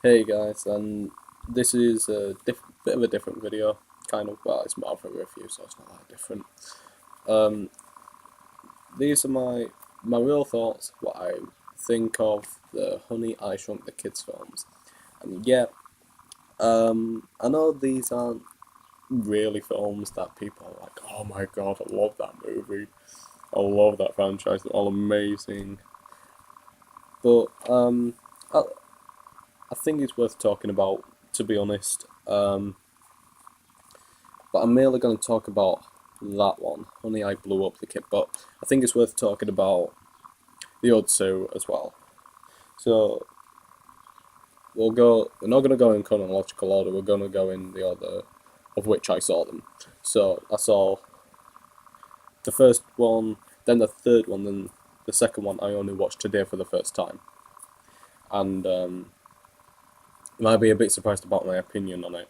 Hey guys, and this is a bit of a different video, kind of. Well, it's more of a review, so it's not that different. Um, these are my real thoughts, what I think of the Honey I Shrunk the Kids films, and yeah, I know these aren't really films that people are like, oh my god, I love that movie, I love that franchise, they're all amazing, but I, I think it's worth talking about, to be honest. But I'm merely going to talk about that one. Honey, I Blew Up the Kid. But I think it's worth talking about the other two as well. So we'll go. We're not going to go in chronological order. We're going to go in the order of which I saw them. So I saw the first one, then the third one, then the second one. I only watched today for the first time, and you might be a bit surprised about my opinion on it.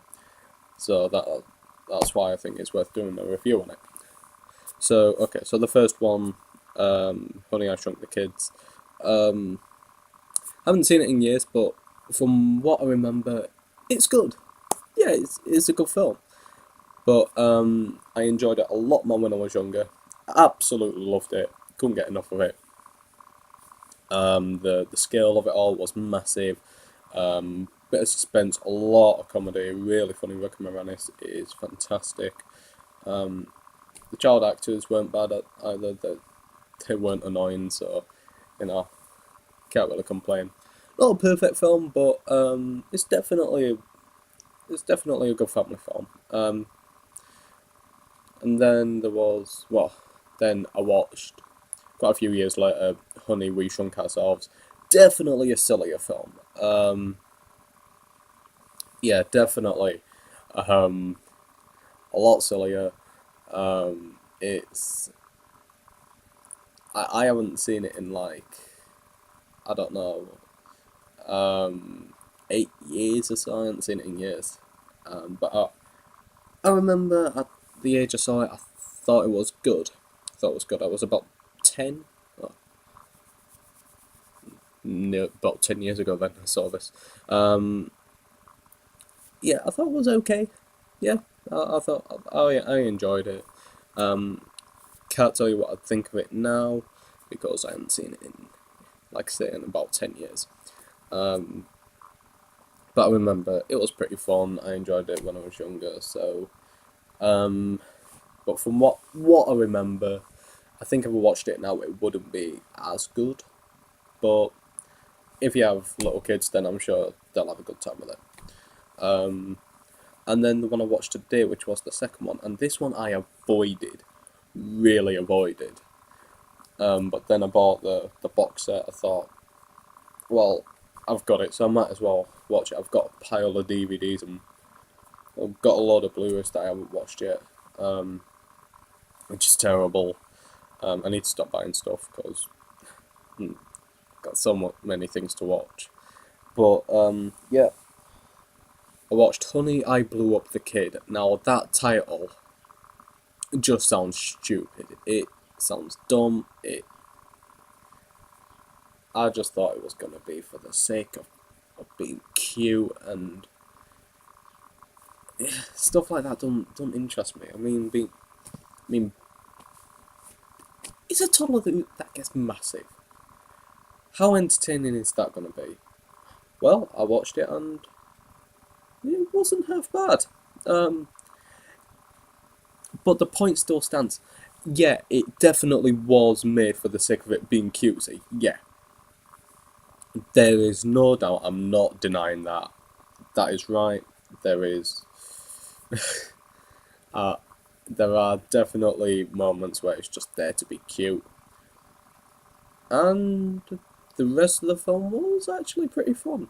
So that's why I think it's worth doing a review on it. So okay, so the first one, Honey I Shrunk the Kids. Um, I haven't seen it in years, but from what I remember, it's good. Yeah, it's a good film. But I enjoyed it a lot more when I was younger. Absolutely loved it. Couldn't get enough of it. The scale of it all was massive. Bit of suspense, a lot of comedy, really funny. Rick Moranis is fantastic. The child actors weren't bad at either. They weren't annoying, so you know, can't really complain. Not a perfect film, but it's definitely a good family film. And then there was then I watched quite a few years later, Honey, We Shrunk Ourselves. Definitely a sillier film. Yeah, definitely, um, a lot sillier. It's I haven't seen it in like I don't know 8 years or so. I haven't seen it in years. But I remember at the age I saw it, I thought it was good. I thought it was good. I was about 10. Oh, no, about 10 years ago then I saw this. Um, yeah, I thought it was okay. Yeah, I thought I enjoyed it. Um, can't tell you what I think of it now because I haven't seen it in, like I say, in about 10 years. Um, but I remember it was pretty fun. I enjoyed it when I was younger. So, um, but from what I remember, I think if I watched it now, it wouldn't be as good. But if you have little kids, then I'm sure they'll have a good time with it. Um, and then the one I watched today, which was the second one, and this one I avoided, really avoided. But then I bought the box set. I thought, well, I've got it, so I might as well watch it. I've got a pile of DVDs and I've got a lot of Blu-rays that I haven't watched yet, which is terrible. I need to stop buying stuff because I've got so many things to watch. But yeah, I watched Honey, I Blew Up the Kid. Now that title just sounds stupid. It sounds dumb. I just thought it was gonna be for the sake of being cute and stuff like that. Don't interest me. I mean, it's a toddler that gets massive. How entertaining is that gonna be? Well, I watched it and it wasn't half bad. Um, but the point still stands. Yeah, it definitely was made for the sake of it being cutesy. Yeah, there is no doubt. I'm not denying that. That is right. There is. Uh, there are definitely moments where it's just there to be cute, and the rest of the film was actually pretty fun.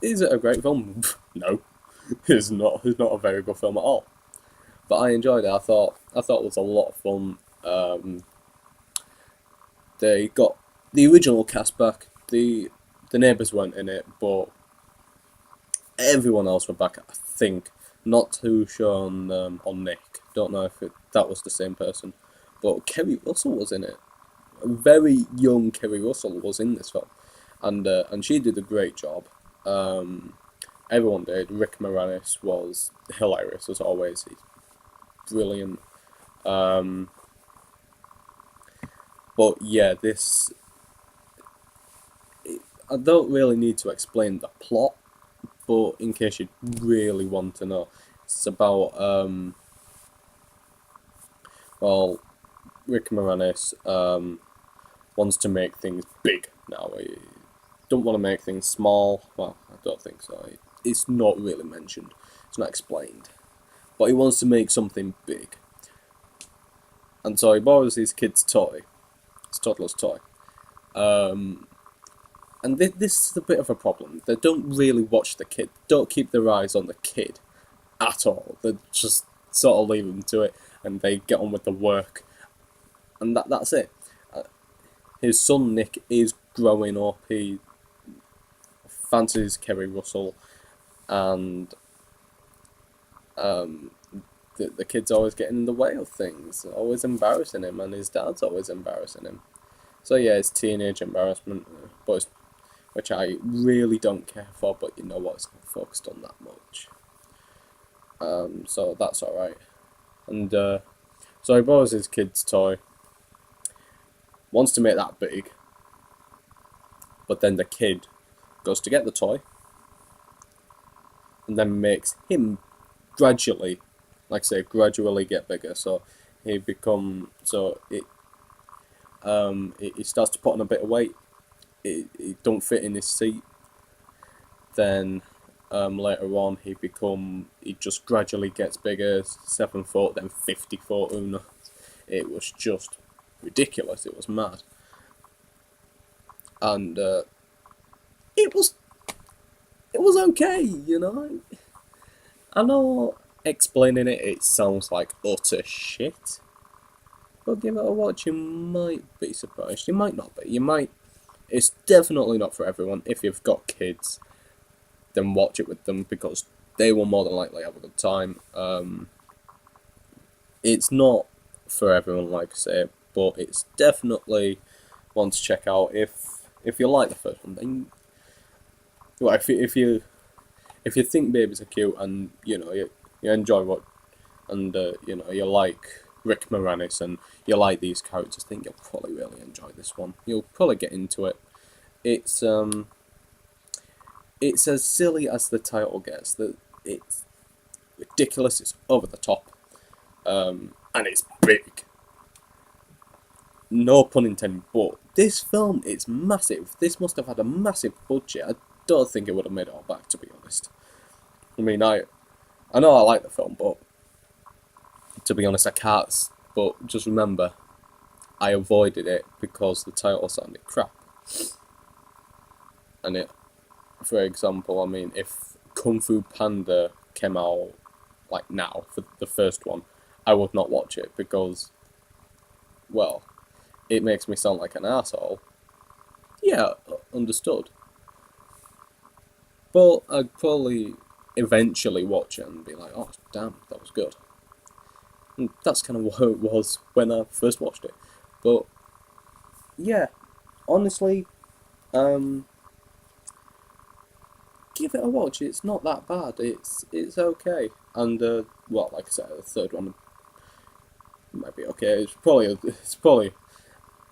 Is it a great film? No, it's not. It's not a very good film at all. But I enjoyed it. I thought it was a lot of fun. They got the original cast back. The neighbours weren't in it, but everyone else were back. I think not too sure on Nick. Don't know if that was the same person, but Kerry Russell was in it. A very young Kerry Russell was in this film, and she did a great job. Everyone did. Rick Moranis was hilarious as always. He's brilliant. But yeah, I don't really need to explain the plot, but in case you really want to know, it's about well, Rick Moranis wants to make things big now. He don't want to make things small. Well, I don't think so. It's not really mentioned. It's not explained. But he wants to make something big. And so he borrows his kid's toy, his toddler's toy. And this is a bit of a problem. They don't really watch the kid. Don't keep their eyes on the kid at all. They just sort of leave him to it, and they get on with the work. And that's it. His son Nick is growing up. He fancies Kerry Russell, and the kid's always getting in the way of things, always embarrassing him, and his dad's always embarrassing him. So yeah, it's teenage embarrassment, which I really don't care for, but you know what, it's not focused on that much. So that's alright. And so he borrows his kid's toy, wants to make that big, but then the kid goes to get the toy, and then makes him gradually, like I say, gradually get bigger. So he starts to put on a bit of weight. It don't fit in his seat. Then later on, he just gradually gets bigger. 7 foot, then 50 foot. Who knows? It was just ridiculous. It was mad, and it was okay. You know, I know explaining it sounds like utter shit, but give it a watch. You might be surprised. You might not be. You might. It's definitely not for everyone. If you've got kids, then watch it with them, because they will more than likely have a good time. It's not for everyone, like I say, but it's definitely one to check out if you like the first one. Then, well, if you think babies are cute, and you know you enjoy you like Rick Moranis and you like these characters, I think you'll probably really enjoy this one. You'll probably get into it. It's as silly as the title gets. It's ridiculous. It's over the top, and it's big. No pun intended. But this film, it's massive. This must have had a massive budget. I don't think it would have made it all back, to be honest. I mean, I know I like the film, but to be honest, I can't. But just remember, I avoided it because the title sounded crap. And it, for example, I mean, if Kung Fu Panda came out like now for the first one, I would not watch it because, well, it makes me sound like an asshole. Yeah, understood. But I'd probably eventually watch it and be like, oh, damn, that was good. And that's kind of what it was when I first watched it. But, yeah, honestly, give it a watch. It's not that bad. It's okay. And, well, like I said, the third one might be okay. It's probably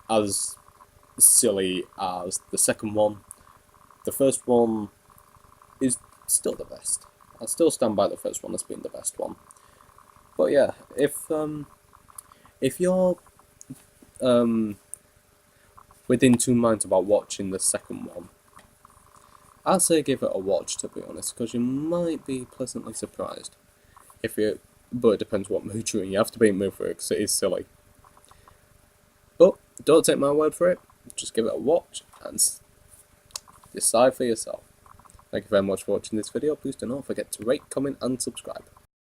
as silly as the second one. The first one is still the best. I still stand by the first one as being the best one. But yeah, if you're within two minds about watching the second one, I'd say give it a watch, to be honest, because you might be pleasantly surprised. But it depends what mood you're in. You have to be in mood for it, because it is silly. But don't take my word for it. Just give it a watch and decide for yourself. Thank you very much for watching this video. Please do not forget to rate, comment, and subscribe.